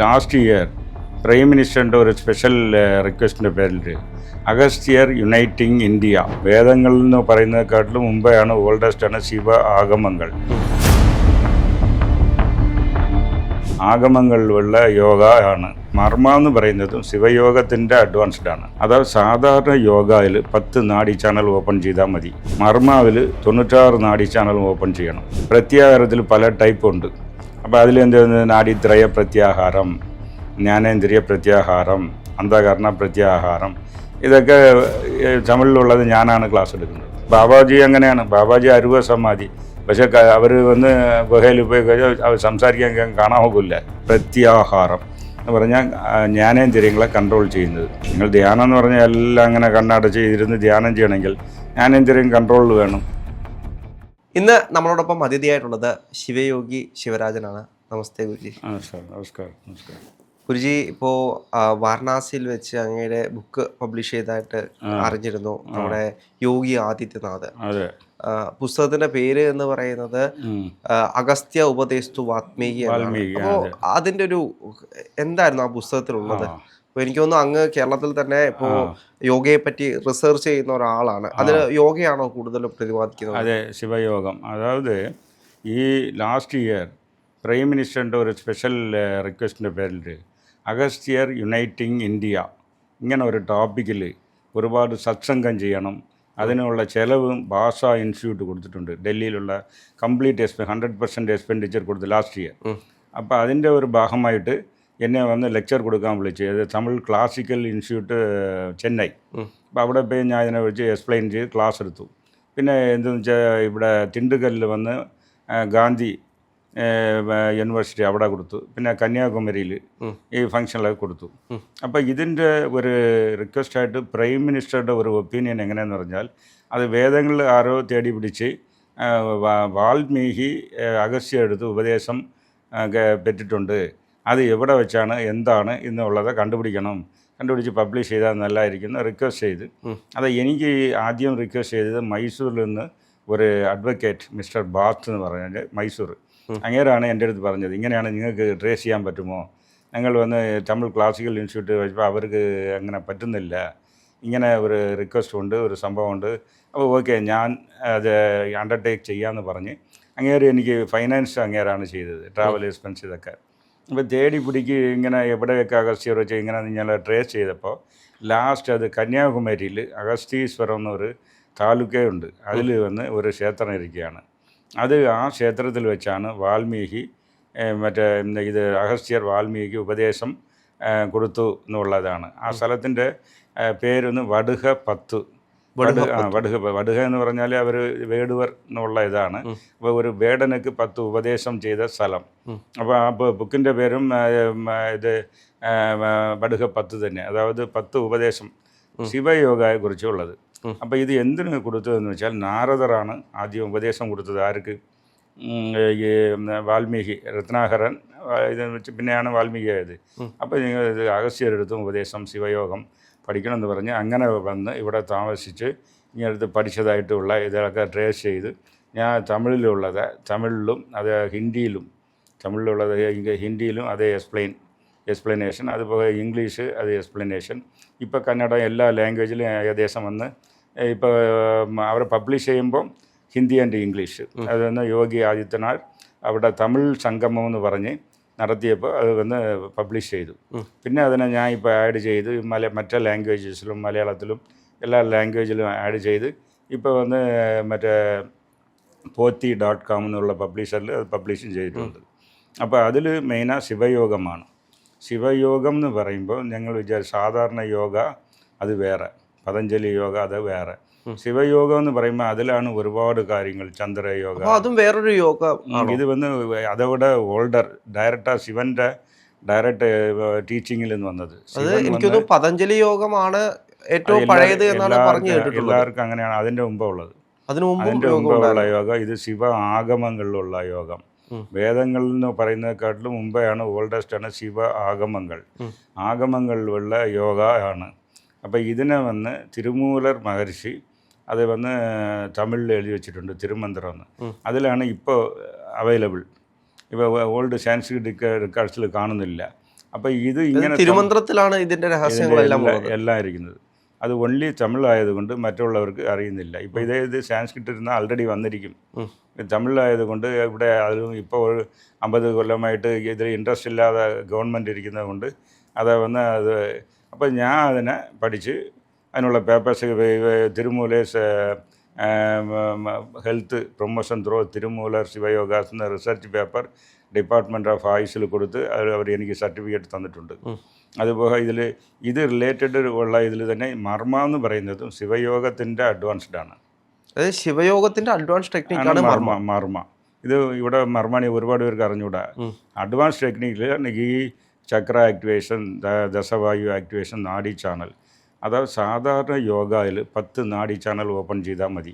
Last year prime മിനിസ്റ്ററിൻ്റെ ഒരു special റിക്വസ്റ്റിൻ്റെ പേരിൽ Agastyar uniting India വേദങ്ങളിൽ എന്ന് പറയുന്നതിനെക്കാട്ടിലും മുമ്പെയാണ് ഓൾഡസ്റ്റ് ആണ് ശിവ ആഗമങ്ങൾ. ആഗമങ്ങളിലുള്ള യോഗ ആണ്. മർമ്മ എന്ന് പറയുന്നതും ശിവയോഗത്തിൻ്റെ അഡ്വാൻസ്ഡ് ആണ്. അതായത് സാധാരണ യോഗയിൽ 10 നാഡി ചാനൽ ഓപ്പൺ ചെയ്താൽ മതി. മർമാവിൽ 96 നാഡി ചാനൽ ഓപ്പൺ ചെയ്യണം. പ്രത്യാഹാരത്തിൽ പല ടൈപ്പ് ഉണ്ട്. അപ്പോൾ അതിലെന്ത് നാഡീത്രയ പ്രത്യാഹാരം, ജ്ഞാനേന്ദ്രിയ പ്രത്യാഹാരം, അന്ധകരണ പ്രത്യാഹാരം, ഇതൊക്കെ തമിഴിലുള്ളത് ഞാനാണ് ക്ലാസ് എടുക്കുന്നത്. ബാബാജി അങ്ങനെയാണ്. ബാബാജി അരുവ സമാധി. പക്ഷെ അവർ വന്ന് ഗുഹയിൽ പോയി കഴിഞ്ഞാൽ അവർ സംസാരിക്കാൻ കാണാൻ പോകില്ല. പ്രത്യാഹാരം എന്ന് പറഞ്ഞാൽ ജ്ഞാനേന്ദ്രിയങ്ങളെ കൺട്രോൾ ചെയ്യുന്നത്. നിങ്ങൾ ധ്യാനം എന്ന് പറഞ്ഞാൽ എല്ലാം അങ്ങനെ കണ്ണടച്ച് ഇരുന്ന് ധ്യാനം ചെയ്യണമെങ്കിൽ ജ്ഞാനേന്ദ്രിയം കൺട്രോളിൽ വേണം. ഇന്ന് നമ്മളോടൊപ്പം അതിഥിയായിട്ടുള്ളത് ശിവയോഗി ശിവരാജനാണ്. നമസ്തേ ഗുരുജി. നമസ്കാരം. ഗുരുജി, ഇപ്പോൾ വാരണാസിയിൽ വെച്ച് അങ്ങയുടെ ബുക്ക് പബ്ലിഷ് ചെയ്തതായിട്ട് അറിഞ്ഞിരുന്നു, നമ്മുടെ യോഗി ആദിത്യനാഥ്. പുസ്തകത്തിന്റെ പേര് എന്ന് പറയുന്നത് അഗസ്ത്യ ഉപദേസ്തു വാത്മീകി. അപ്പോൾ അതിന്റെ ഒരു എന്തായിരുന്നു ആ പുസ്തകത്തിലുള്ളത്? അപ്പോൾ എനിക്ക് തോന്നുന്നു അങ്ങ് കേരളത്തിൽ തന്നെ ഇപ്പോൾ യോഗയെ പറ്റി റിസർച്ച് ചെയ്യുന്ന ഒരാളാണ്. അതിൽ യോഗയാണോ കൂടുതലും പ്രതിപാദിക്കുന്നത്? അതെ, ശിവയോഗം. അതായത് ഈ ലാസ്റ്റ് ഇയർ പ്രൈം മിനിസ്റ്ററിൻ്റെ ഒരു സ്പെഷ്യൽ റിക്വസ്റ്റിൻ്റെ പേരിൽ അഗസ്ത്യർ യുണൈറ്റിംഗ് ഇന്ത്യ ഇങ്ങനെ ഒരു ടോപ്പിക്കിൽ ഒരുപാട് സത്സംഗം ചെയ്യണം. അതിനുള്ള ചിലവും ഭാഷാ ഇൻസ്റ്റിറ്റ്യൂട്ട് കൊടുത്തിട്ടുണ്ട്. ഡൽഹിയിലുള്ള കംപ്ലീറ്റ് 100% എക്സ്പെൻഡിച്ചർ കൊടുത്തു ലാസ്റ്റ് ഇയർ. അപ്പോൾ അതിൻ്റെ ഒരു ഭാഗമായിട്ട് എന്നെ വന്ന് ലെക്ചർ കൊടുക്കാൻ വിളിച്ചു. അത് തമിഴ് ക്ലാസിക്കൽ ഇൻസ്റ്റിറ്റ്യൂട്ട് ചെന്നൈ. അപ്പോൾ അവിടെ പോയി ഞാൻ ഇതിനെ വെച്ച് എക്സ്പ്ലെയിൻ ചെയ്ത് ക്ലാസ് എടുത്തു. പിന്നെ എന്തെന്ന് വെച്ചാൽ ഇവിടെ തിണ്ടുകല്ലിൽ വന്ന് ഗാന്ധി യൂണിവേഴ്സിറ്റി അവിടെ കൊടുത്തു. പിന്നെ കന്യാകുമാരിയിൽ ഈ ഫംഗ്ഷനിലൊക്കെ കൊടുത്തു. അപ്പോൾ ഇതിൻ്റെ ഒരു റിക്വസ്റ്റായിട്ട് പ്രൈം മിനിസ്റ്ററുടെ ഒരു ഒപ്പീനിയൻ എങ്ങനെയെന്ന് പറഞ്ഞാൽ, അത് വേദങ്ങളിൽ ആരോ തേടി പിടിച്ച് വാൽമീകി അഗസ്ത്യ എടുത്ത് ഉപദേശം പെറ്റിട്ടുണ്ട്. അത് എവിടെ വെച്ചാണ് എന്താണ് എന്നുള്ളത് കണ്ടുപിടിച്ച് പബ്ലിഷ് ചെയ്താൽ നല്ലതായിരിക്കുന്നു റിക്വസ്റ്റ് ചെയ്ത്. അത് എനിക്ക് ആദ്യം റിക്വസ്റ്റ് ചെയ്തത് മൈസൂരിൽ നിന്ന് ഒരു അഡ്വക്കേറ്റ് മിസ്റ്റർ ബാത്ത് എന്ന് പറഞ്ഞാൽ മൈസൂർ, അങ്ങേരാണ് എൻ്റെ അടുത്ത് പറഞ്ഞത്, ഇങ്ങനെയാണ് നിങ്ങൾക്ക് ട്രേസ് ചെയ്യാൻ പറ്റുമോ? ഞങ്ങൾ വന്ന് തമിഴ് ക്ലാസിക്കൽ ഇൻസ്റ്റിറ്റ്യൂട്ട് വെച്ചപ്പോൾ അവർക്ക് അങ്ങനെ പറ്റുന്നില്ല, ഇങ്ങനെ ഒരു റിക്വസ്റ്റ് ഉണ്ട്, ഒരു സംഭവമുണ്ട്. അപ്പോൾ ഓക്കെ, ഞാൻ അത് അണ്ടർടേക്ക് ചെയ്യാമെന്ന് പറഞ്ഞ് അങ്ങേര് എനിക്ക് ഫൈനാൻസ് അങ്ങേരാണ് ചെയ്തത്, ട്രാവൽ എക്സ്പെൻസ് ഇതൊക്കെ. അപ്പോൾ തേടി പിടിക്ക് ഇങ്ങനെ എവിടെയൊക്കെ അഗസ്ത്യർ വെച്ച് ഇങ്ങനെ ഞാൻ ട്രേസ് ചെയ്തപ്പോൾ ലാസ്റ്റ് അത് കന്യാകുമാരിയിൽ അഗസ്തീശ്വരം എന്നൊരു താലൂക്കേ ഉണ്ട്. അതിൽ വന്ന് ഒരു ക്ഷേത്രം ഇരിക്കുകയാണ്. അത് ആ ക്ഷേത്രത്തിൽ വെച്ചാണ് വാൽമീകി ഇത് അഗസ്ത്യർ വാൽമീകി ഉപദേശം കൊടുത്തു എന്നുള്ളതാണ്. ആ സ്ഥലത്തിൻ്റെ പേരൊന്ന് വടുക 10. വടുക എന്ന് പറഞ്ഞാൽ അവർ വേടുവർ എന്നുള്ള ഇതാണ്. അപ്പോൾ ഒരു വേടനക്ക് 10 ഉപദേശം ചെയ്ത സ്ഥലം. അപ്പോൾ ആ ബുക്കിൻ്റെ പേരും ഇത് വടുക 10 തന്നെ. അതായത് 10 ഉപദേശം ശിവയോഗയെ കുറിച്ചുള്ളത്. അപ്പോൾ ഇത് എന്തിനു കൊടുത്തതെന്ന് വെച്ചാൽ, നാരദറാണ് ആദ്യം ഉപദേശം കൊടുത്തത്. ആർക്ക്? ഈ വാൽമീകി രത്നാകരൻ ഇത് വെച്ച് പിന്നെയാണ് വാൽമീകി ആയത്. അപ്പോൾ നിങ്ങൾ ഇത് അഗസ്ത്യരെടുത്തും ഉപദേശം ശിവയോഗം പഠിക്കണമെന്ന് പറഞ്ഞ് അങ്ങനെ വന്ന് ഇവിടെ താമസിച്ച് ഇങ്ങനടുത്ത് പഠിച്ചതായിട്ടുള്ള ഇതൊക്കെ ട്രേസ് ചെയ്ത് ഞാൻ തമിഴിലും അത് തമിഴിലുള്ളത് ഹിന്ദിയിലും അതേ എക്സ്പ്ലനേഷൻ, അതുപോലെ ഇംഗ്ലീഷ് അത് എക്സ്പ്ലനേഷൻ. ഇപ്പോൾ കന്നഡ എല്ലാ ലാംഗ്വേജിലും ഏകദേശം വന്ന് ഇപ്പോൾ അവർ പബ്ലിഷ് ചെയ്യുമ്പം ഹിന്ദി ആൻഡ് ഇംഗ്ലീഷ്. അതൊന്ന് യോഗി ആദിത്യനാഥ് അവിടെ തമിഴ് സംഗമം എന്ന് പറഞ്ഞ് നടത്തിയപ്പോൾ അത് വന്ന് പബ്ലിഷ് ചെയ്തു. പിന്നെ അതിനെ ഞാൻ ഇപ്പോൾ ആഡ് ചെയ്ത് മറ്റേ ലാംഗ്വേജസിലും മലയാളത്തിലും എല്ലാ ലാംഗ്വേജിലും ആഡ് ചെയ്ത് ഇപ്പോൾ വന്ന് മറ്റേ pothi.com എന്നുള്ള പബ്ലിഷറിൽ അത് പബ്ലിഷും ചെയ്തിട്ടുണ്ട്. അപ്പോൾ അതിൽ മെയിനാണ് ശിവയോഗമാണ്. ശിവയോഗം എന്ന് പറയുമ്പോൾ ഞങ്ങൾ സാധാരണ യോഗ അത് വേറെ, പതഞ്ജലി യോഗ അത് വേറെ. ശിവയോഗം എന്ന് പറയുമ്പോൾ അതിലാണ് ഒരുപാട് കാര്യങ്ങൾ. ചന്ദ്രയോഗ അതും വേറൊരു യോഗ. ഇത് വന്ന് അതവിടെ ഓൾഡർ ശിവന്റെ ഡയറക്റ്റ് ടീച്ചിങ്ങിൽ നിന്ന് വന്നത്. എനിക്കൊന്ന് പതഞ്ജലി യോഗമാണ് ഏറ്റവും പഴയത് എന്നാണ് പറഞ്ഞു കേട്ടിട്ടുള്ളത്. എല്ലാവർക്കും അങ്ങനെയാണ്. അതിൻ്റെ മുമ്പ് ഉള്ളത്, അതിൻ്റെ മുമ്പുള്ള യോഗ ഇത് ശിവ ആഗമങ്ങളിലുള്ള യോഗം. വേദങ്ങളിൽ എന്ന് പറയുന്നതിനെക്കാട്ടിലും മുമ്പെയാണ് ഓൾഡസ്റ്റ് ആണ് ശിവ ആഗമങ്ങളിലുള്ള യോഗ ആണ്. അപ്പോൾ ഇതിനെ വന്ന് തിരുമൂലർ മഹർഷി അത് വന്ന് തമിഴിൽ എഴുതി വെച്ചിട്ടുണ്ട്, തിരുമന്ത്രം എന്ന്. അതിലാണ് ഇപ്പോൾ അവൈലബിൾ. ഇപ്പോൾ ഓൾഡ് സാൻസ്ക്രിറ്റ് റിക്കാർഡ്സിൽ കാണുന്നില്ല. അപ്പോൾ ഇത് ഇങ്ങനെ തിരുമന്ത്രത്തിലാണ് ഇതിൻ്റെ രഹസ്യങ്ങളെല്ലാം ഉള്ളത്. എല്ലാം ഇരിക്കുന്നത്. അത് ഒൺലി തമിഴായതുകൊണ്ട് മറ്റുള്ളവർക്ക് അറിയുന്നില്ല. ഇപ്പോൾ ഇത് സാൻസ്ക്രിറ്റ് ഇരുന്നാൽ ആൾറെഡി വന്നിരിക്കും. തമിഴായതുകൊണ്ട് ഇവിടെ അതിലും ഇപ്പോൾ ഒരു 50 കൊല്ലമായിട്ട് ഇതിൽ ഇൻട്രസ്റ്റ് ഇല്ലാതെ ഗവൺമെൻറ് ഇരിക്കുന്നത് കൊണ്ട് അത് അപ്പോൾ ഞാൻ അതിനെ പഠിച്ച് അതിനുള്ള പേപ്പേഴ്സ് തിരുമൂലേസ് ഹെൽത്ത് പ്രൊമോഷൻ ത്രൂ തിരുമൂലർ ശിവയോഗാസ് എന്ന റിസർച്ച് പേപ്പർ ഡിപ്പാർട്ട്മെൻറ്റ് ഓഫ് ആയുഷിൽ കൊടുത്ത് അവർ എനിക്ക് സർട്ടിഫിക്കറ്റ് തന്നിട്ടുണ്ട്. അതുപോലെ ഇത് റിലേറ്റഡ് ഉള്ള ഇതിൽ തന്നെ മർമ്മ എന്ന് പറയുന്നതും ശിവയോഗത്തിൻ്റെ അഡ്വാൻസ്ഡ് ആണ്. അതായത് ശിവയോഗത്തിൻ്റെ അഡ്വാൻസ് ടെക്നിക്കാണ് മർമ്മ. ഇത് ഇവിടെ മർമ്മണി ഒരുപാട് പേർക്ക് അറിഞ്ഞൂടാ. അഡ്വാൻസ് ടെക്നിക്കിൽ ഈ ചക്ര ആക്ടിവേഷൻ, ദശവായു ആക്ടിവേഷൻ, നാഡി ചാനൽ, അതായത് സാധാരണ യോഗയിൽ 10 നാഡി ചാനൽ ഓപ്പൺ ചെയ്താൽ മതി.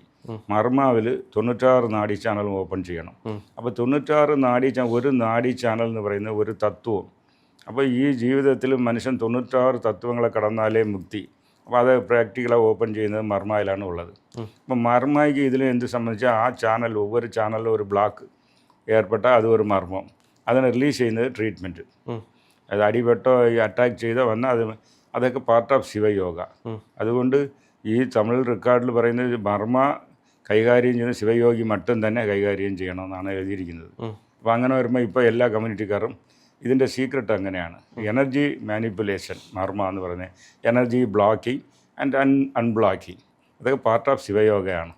മർമാവിൽ 96 നാഡി ചാനൽ ഓപ്പൺ ചെയ്യണം. അപ്പോൾ 96 ഒരു നാഡി ചാനൽ എന്ന് പറയുന്നത് ഒരു തത്വം. അപ്പോൾ ഈ ജീവിതത്തിൽ മനുഷ്യൻ 96 തത്വങ്ങളെ കടന്നാലേ മുക്തി. അപ്പോൾ അത് പ്രാക്ടിക്കലായി ഓപ്പൺ ചെയ്യുന്നത് മർമ്മയിലാണ് ഉള്ളത്. അപ്പോൾ മർമ്മയ്ക്ക് ഇതിൽ എന്ത് സംബന്ധിച്ചാൽ ആ ചാനൽ ഒവ്വൊരു ചാനലിലും ഒരു ബ്ലോക്ക് ഏർപ്പെട്ടാൽ അത് ഒരു മർമ്മം. അതിനെ റിലീസ് ചെയ്യുന്നത് ട്രീറ്റ്മെൻറ്റ്. അത് അടിപെട്ടോ അറ്റാക്ക് ചെയ്തോ വന്നാൽ അതൊക്കെ പാർട്ട് ഓഫ് ശിവയോഗ. അതുകൊണ്ട് ഈ തമിഴ് റെക്കോർഡിൽ പറയുന്നത് മർമ്മ കൈകാര്യം ചെയ്യുന്ന ശിവയോഗി മട്ടും തന്നെ കൈകാര്യം ചെയ്യണമെന്നാണ് എഴുതിയിരിക്കുന്നത്. അപ്പോൾ അങ്ങനെ വരുമ്പോൾ ഇപ്പോൾ എല്ലാ കമ്മ്യൂണിറ്റിക്കാരും ഇതിൻ്റെ സീക്രട്ട് അങ്ങനെയാണ്. എനർജി മാനിപ്പുലേഷൻ മർമ്മ എന്ന് പറയുന്നത്, എനർജി ബ്ലോക്കിംഗ് ആൻഡ് അൺബ്ലോക്കിംഗ്, അതൊക്കെ പാർട്ട് ഓഫ് ശിവയോഗയാണ്.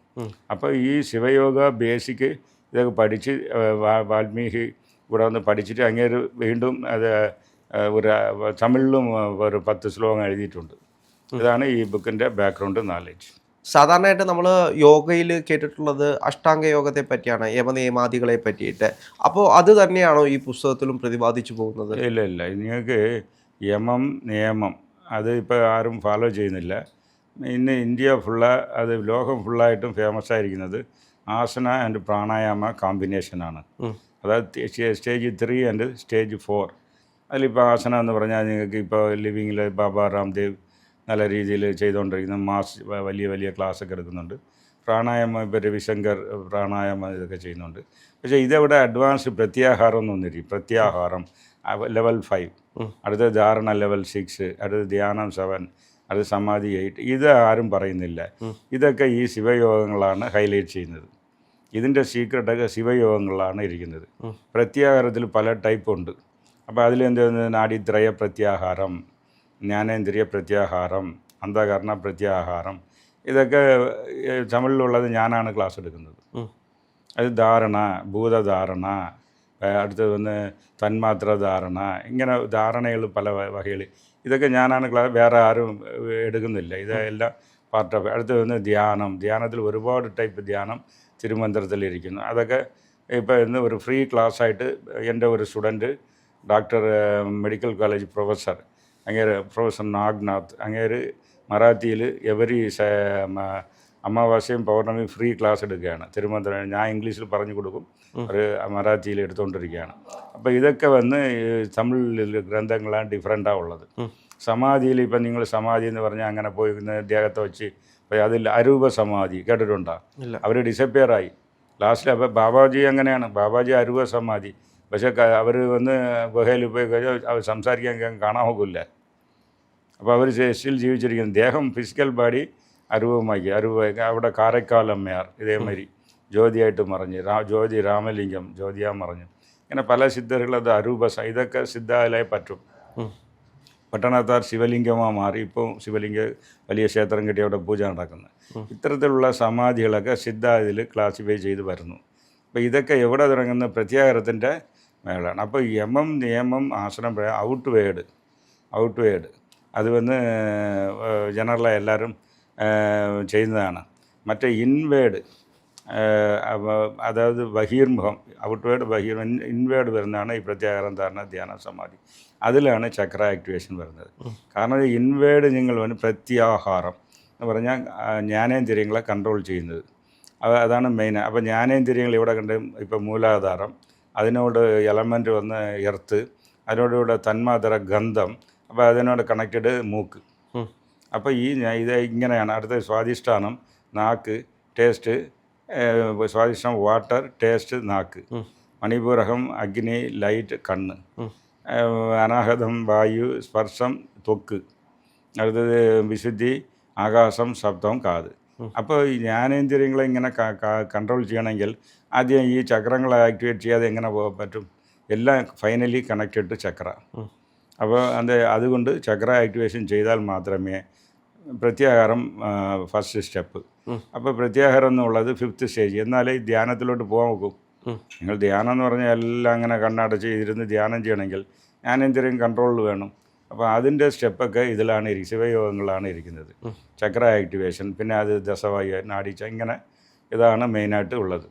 അപ്പോൾ ഈ ശിവയോഗ ബേസിക് ഇതൊക്കെ പഠിച്ച് വാൽമീകി ഇവിടെ വന്ന് പഠിച്ചിട്ട് അങ്ങേര് വീണ്ടും അത് ഒരു തമിഴിലും ഒരു 10 ശ്ലോകം എഴുതിയിട്ടുണ്ട്. ഇതാണ് ഈ ബുക്കിൻ്റെ ബാക്ക്ഗ്രൗണ്ട് നോളജ്. സാധാരണയായിട്ട് നമ്മൾ യോഗയിൽ കേട്ടിട്ടുള്ളത് അഷ്ടാംഗ യോഗത്തെ പറ്റിയാണ്, യമനിയമാദികളെ പറ്റിയിട്ട്. അപ്പോൾ അത് തന്നെയാണോ ഈ പുസ്തകത്തിലും പ്രതിപാദിച്ചു പോകുന്നത്? ഇല്ല, നിങ്ങൾക്ക് യമം നിയമം അത് ഇപ്പോൾ ആരും ഫോളോ ചെയ്യുന്നില്ല. ഇന്ന് ഇന്ത്യ അത് ലോകം ഫുള്ളായിട്ടും ഫേമസ് ആയിരിക്കുന്നത് ആസന ആൻഡ് പ്രാണായാമ കോമ്പിനേഷനാണ്. അതായത് സ്റ്റേജ് 3 ആൻഡ് സ്റ്റേജ് 4. അതിലിപ്പോൾ ആസന എന്ന് പറഞ്ഞാൽ നിങ്ങൾക്ക് ഇപ്പോൾ ലിവിങ്ങിൽ ബാബ രാംദേവ് നല്ല രീതിയിൽ ചെയ്തുകൊണ്ടിരിക്കുന്ന വലിയ ക്ലാസ്സൊക്കെ എടുക്കുന്നുണ്ട്. പ്രാണായാമം ഇപ്പോൾ രവിശങ്കർ പ്രാണായാമം ഇതൊക്കെ ചെയ്യുന്നുണ്ട്. പക്ഷേ ഇതെവിടെ അഡ്വാൻസ് പ്രത്യാഹാരം എന്നൊന്നിരിക്കും. പ്രത്യാഹാരം ലെവൽ 5, അടുത്ത ധാരണ ലെവൽ 6, അടുത്ത ധ്യാനം 7, അടുത്ത സമാധി 8. ഇത് ആരും പറയുന്നില്ല. ഇതൊക്കെ ഈ ശിവയോഗങ്ങളാണ് ഹൈലൈറ്റ് ചെയ്യുന്നത്. ഇതിൻ്റെ സീക്രട്ടൊക്കെ ശിവയോഗങ്ങളിലാണ് ഇരിക്കുന്നത്. പ്രത്യാഹാരത്തിൽ പല ടൈപ്പുണ്ട്. അപ്പോൾ അതിലെന്ത് നാഡീത്രയ പ്രത്യാഹാരം, ജ്ഞാനേന്ദ്രിയ പ്രത്യാഹാരം, അന്ധകരണ പ്രത്യാഹാരം, ഇതൊക്കെ തമിഴിലുള്ളത് ഞാനാണ് ക്ലാസ് എടുക്കുന്നത്. അത് ധാരണ, ഭൂതധാരണ, അടുത്തത് തന്മാത്ര ധാരണ, ഇങ്ങനെ ധാരണകൾ പല വകകൾ. ഇതൊക്കെ ഞാനാണ് വേറെ ആരും എടുക്കുന്നില്ല. ഇതെല്ലാം പാർട്ട് ഓഫ്. അടുത്തത് ധ്യാനത്തിൽ ഒരുപാട് ടൈപ്പ് ധ്യാനം തിരുമന്ത്രത്തിലിരിക്കുന്നു. അതൊക്കെ ഇപ്പോൾ ഇന്ന് ഒരു ഫ്രീ ക്ലാസ്സായിട്ട് എൻ്റെ ഒരു student doctor medical college professor professor Nagnath അങ്ങേര് മറാത്തിയിൽ എവരി അമാവാസ്യയും പൗർണമി ഫ്രീ ക്ലാസ് എടുക്കുകയാണ്. തിരുവനന്തപുരം ഞാൻ ഇംഗ്ലീഷിൽ പറഞ്ഞു കൊടുക്കും, ഒരു മറാത്തിയിൽ എടുത്തുകൊണ്ടിരിക്കുകയാണ്. അപ്പോൾ ഇതൊക്കെ തമിഴിൽ ഗ്രന്ഥങ്ങളാണ് ഡിഫറൻറ്റാണ് ഉള്ളത്. സമാധിയിൽ ഇപ്പം നിങ്ങൾ സമാധി എന്ന് പറഞ്ഞാൽ അങ്ങനെ പോയി ദേഹത്തെ വെച്ച് അതിൽ അരൂപ സമാധി കേട്ടിട്ടുണ്ടോ? അവർ ഡിസപ്പിയറായി ലാസ്റ്റിൽ. അപ്പോൾ ബാബാജി അങ്ങനെയാണ്, ബാബാജി അരൂപ സമാധി. പക്ഷേ അവർ ഗുഹയിൽ പോയി കഴിഞ്ഞാൽ അവർ സംസാരിക്കാൻ കാണാൻ പോകില്ല. അപ്പോൾ അവർ സ്റ്റിൽ ജീവിച്ചിരിക്കുന്നു. ദേഹം ഫിസിക്കൽ ബോഡി അരൂപമാക്കി അവിടെ കാരക്കാലമ്മയാർ ഇതേമാതിരി ജ്യോതിയായിട്ട് മറിഞ്ഞ് ജ്യോതി രാമലിംഗം ജ്യോതിയാ മറിഞ്ഞു. ഇങ്ങനെ പല സിദ്ധറുകളത് അരൂപ ഇതൊക്കെ സിദ്ധാലയം പറ്റും. പട്ടണത്താർ ശിവലിംഗமாக മാറി ഇപ്പോൾ ശിവലിംഗ വലിയ ക്ഷേത്രം കെട്ടി അവിടെ പൂജ നടക്കുന്നത്. ഇത്തരത്തിലുള്ള സമാധികളൊക്കെ ഇതിൽ ക്ലാസിഫൈ ചെയ്ത് വരുന്നു. അപ്പോൾ ഇതൊക്കെ എവിടെ തുടങ്ങുന്ന പ്രത്യാഹാരത്തിൻ്റെ മേളാണ്. അപ്പോൾ യമം നിയമം ആസനം ഔട്ട് വേഡ് അത് ജനറലായി എല്ലാവരും ചെയ്യുന്നതാണ്. മറ്റേ ഇൻവേഡ് അതായത് ബഹിർമുഖം, ഔട്ട്വേഡ് ഇൻവേഡ് വരുന്നതാണ് ഈ പ്രത്യാഹാരം, ധാരണ, ധ്യാന, സമാധി. അതിലാണ് ചക്ര ആക്ടിവേഷൻ വരുന്നത്. കാരണം ഇൻവേഡ് നിങ്ങൾ പ്രത്യാഹാരം എന്ന് പറഞ്ഞാൽ ജ്ഞാനേന്ദ്രിയങ്ങളെ കൺട്രോൾ ചെയ്യുന്നത് അതാണ് മെയിൻ. അപ്പോൾ ജ്ഞാനേന്ദ്രിയങ്ങൾ ഇവിടെ കണ്ട് ഇപ്പോൾ മൂലാധാരം, അതിനോട് എലമെൻറ്റ് എർത്ത്, അതിനോടുകൂടെ തന്മാത്ര ഗന്ധം, അപ്പോൾ അതിനോട് കണക്റ്റഡ് മൂക്ക്. അപ്പോൾ ഇത് ഇങ്ങനെയാണ്. അടുത്ത സ്വാധിഷ്ഠാനം നാക്ക്, ടേസ്റ്റ്, സ്വാധിഷ്ഠാനം വാട്ടർ, ടേസ്റ്റ് നാക്ക്, മണിപൂരകം അഗ്നി, ലൈറ്റ് കണ്ണ്. അനാഹതം വായു, സ്പർശം ത്വക്ക്, അടുത്തത് വിശുദ്ധി ആകാശം, ശബ്ദം കാത്. അപ്പോൾ ഈ ജ്ഞാനേന്ദ്രിയങ്ങളെ ഇങ്ങനെ കൺട്രോൾ ചെയ്യണമെങ്കിൽ ആദ്യം ഈ ചക്രങ്ങളെ ആക്ടിവേറ്റ് ചെയ്യാതെ എങ്ങനെ പോകാൻ പറ്റും? എല്ലാം ഫൈനലി കണക്റ്റഡ് ടു ചക്ര. അപ്പോൾ അതുകൊണ്ട് ചക്ര ആക്ടിവേഷൻ ചെയ്താൽ മാത്രമേ പ്രത്യാഹാരം ഫസ്റ്റ് സ്റ്റെപ്പ്. അപ്പോൾ പ്രത്യാഹാരം എന്നുള്ളത് 5th സ്റ്റേജ്. എന്നാലേ ഈ ധ്യാനത്തിലോട്ട് പോകാൻ നോക്കും. നിങ്ങൾ ധ്യാനം എന്ന് പറഞ്ഞാൽ എല്ലാം അങ്ങനെ കണ്ണടച്ച് ഇരുന്ന് ധ്യാനം ചെയ്യണമെങ്കിൽ ജ്ഞാനേന്ദ്രിയം കൺട്രോളിൽ വേണം. അപ്പോൾ അതിൻ്റെ സ്റ്റെപ്പൊക്കെ ഇതിലാണ് ശിവയോഗങ്ങളാണ് ഇരിക്കുന്നത്. ചക്ര ആക്ടിവേഷൻ, പിന്നെ അത് ദശവായു, നാഡീച്ച, ഇങ്ങനെ ഇതാണ് മെയിനായിട്ട് ഉള്ളത്.